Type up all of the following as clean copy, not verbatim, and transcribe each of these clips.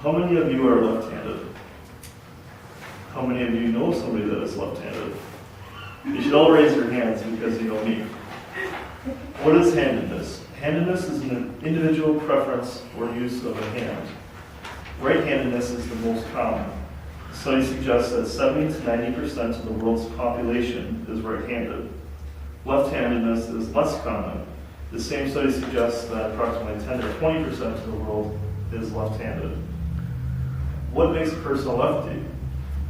How many of you are left-handed? How many of you know somebody that is left-handed? You should all raise your hands because you know me. What is handedness? Handedness is an individual preference or use of a hand. Right-handedness is the most common. Studies suggest that 70 to 90% of the world's population is right-handed. Left-handedness is less common. The same study suggests that approximately 10 to 20% of the world is left-handed. What makes a person a lefty?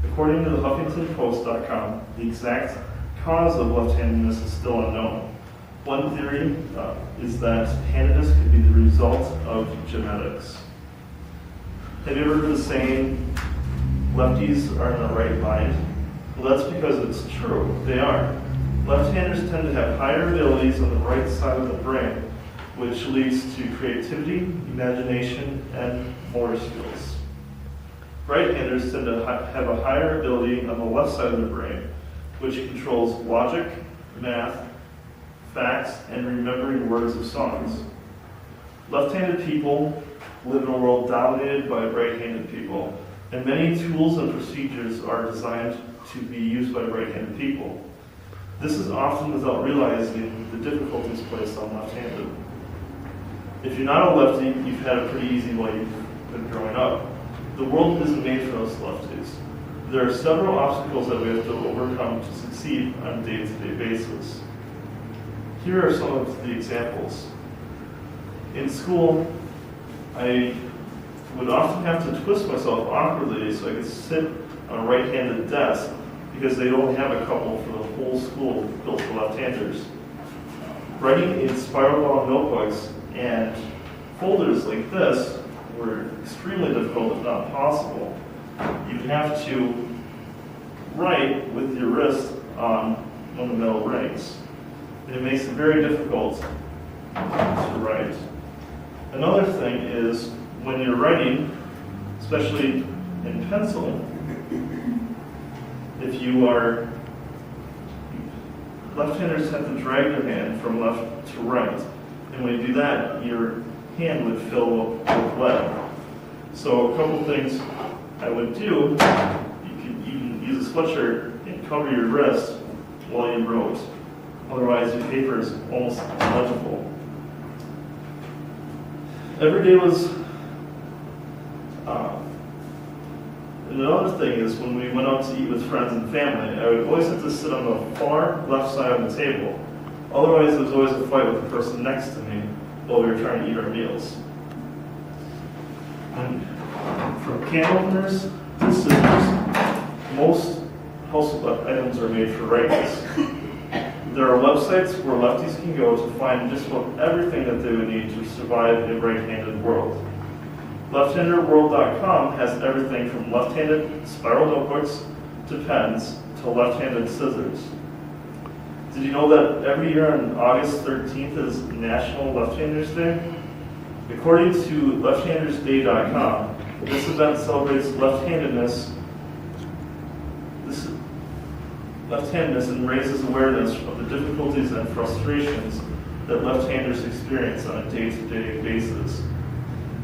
According to the HuffingtonPost.com, the exact cause of left-handedness is still unknown. One theory is that handedness could be the result of genetics. Have you ever heard the saying, lefties are in the right mind? Well, that's because it's true. They are. Left-handers tend to have higher abilities on the right side of the brain, which leads to creativity, imagination, and motor skills. Right-handers tend to have a higher ability on the left side of the brain, which controls logic, math, facts, and remembering words of songs. Left-handed people live in a world dominated by right-handed people, and many tools and procedures are designed to be used by right-handed people. This is often without realizing the difficulties placed on left-handed. If you're not a lefty, you've had a pretty easy life growing up. The world isn't made for us lefties. There are several obstacles that we have to overcome to succeed on a day-to-day basis. Here are some of the examples. In school, I would often have to twist myself awkwardly so I could sit on a right-handed desk because they only have a couple for the whole school built for left-handers. Writing in spiral-bound notebooks and folders like this were extremely difficult, if not impossible. You have to write with your wrist on one of the metal rings. And it makes it very difficult to write. Another thing is when you're writing, especially in pencil, if you are, left-handers have to drag their hand from left to right. And when you do that, your hand would fill up with lead. So a couple things I would do, you could even use a sweatshirt and cover your wrist while you wrote. Otherwise, your paper is almost illegible. Every day was, and another thing is when we went out to eat with friends and family, I would always have to sit on the far left side of the table. Otherwise, there was always a fight with the person next to me while we were trying to eat our meals. And from can openers to scissors, most household items are made for righties. There are websites where lefties can go to find just about everything that they would need to survive a right-handed world. Lefthanderworld.com has everything from left-handed spiral notebooks to pens to left-handed scissors. Did you know that every year on August 13th is National Left-Handers Day? According to lefthandersday.com, this event celebrates left-handedness and raises awareness of the difficulties and frustrations that left-handers experience on a day-to-day basis.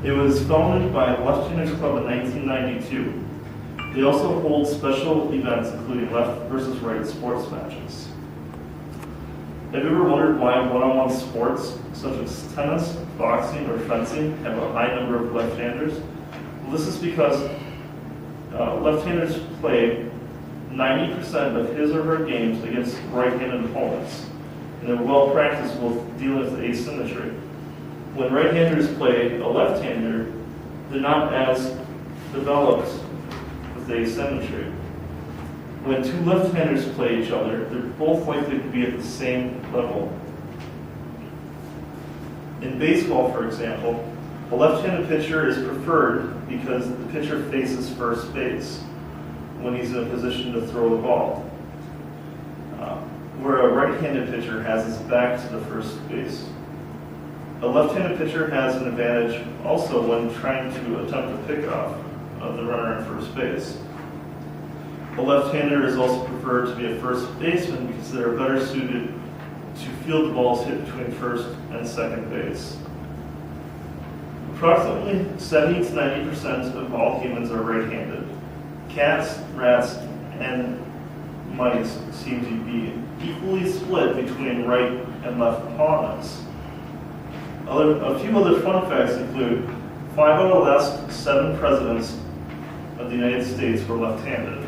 It was founded by Left-Handers Club in 1992. They also hold special events including left versus right sports matches. Have you ever wondered why one-on-one sports such as tennis, boxing, or fencing have a high number of left-handers? Well, this is because left-handers play 90% of his or her games against right-handed opponents, and they're well practiced with dealing with asymmetry. When right-handers play a left-hander, they're not as developed with asymmetry. When two left-handers play each other, they're both likely to be at the same level. In baseball, for example, a left-handed pitcher is preferred because the pitcher faces first base when he's in a position to throw the ball, where a right-handed pitcher has his back to the first base. A left-handed pitcher has an advantage also when trying to attempt a pickoff of the runner at first base. A left-hander is also preferred to be a first baseman because they are better suited to field the balls hit between first and second base. Approximately 70 to 90% of all humans are right-handed. Cats, rats, and mice seem to be equally split between right and left palms. A few other fun facts include 5 out of the last 7 presidents of the United States were left-handed.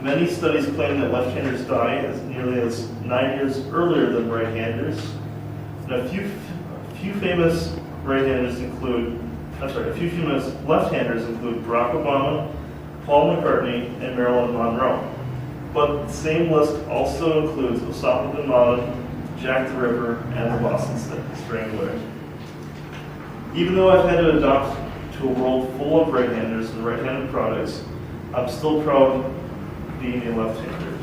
Many studies claim that left-handers die as nearly as 9 years earlier than right-handers. And a few famous left-handers include Barack Obama, Paul McCartney, and Marilyn Monroe. But the same list also includes Osama bin Laden, Jack the Ripper, and the Boston Strangler. Even though I've had to adapt to a world full of right-handers and right-handed products, I'm still proud of being a left-hander.